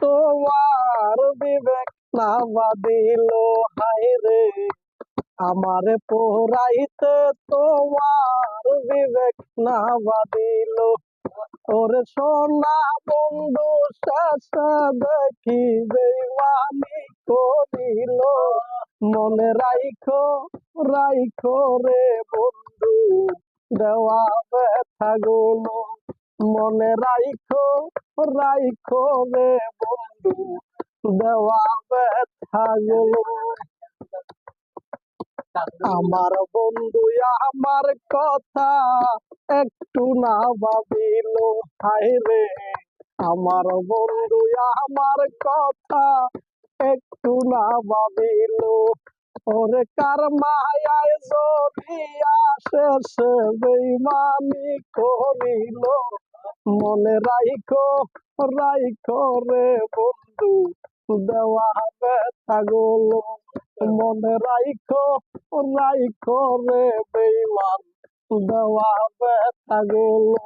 তোমার বিবেক না বাদিল, হায় রে আমার পোড়াইতে তোমার বিবেক না বাদিল। ওরে সোনা বন্ধু শেষে দেখি বেইমানি করিল, মনে রাইখো রাইখো রে বন্ধু দেওয়া ব্যথা গুলো, মনে রাইখো রাইখো রে বন্ধু দেওয়া ব্যথা গুলো। আমার বন্ধু আমার কথা একটু না ভাবিল, হায় রে আমার বন্ধু আমার কথা একটু না ভাবিল। ওরে কার মায়ায় জড়িয়া শেষে বেইমানি করিল, মনে রাইখো রাইখো রে বন্ধু দেওয়া ব্যথা গুলো, মনে রাইখো রাইখো রে বেইমান দেওয়া ব্যথা গুলো।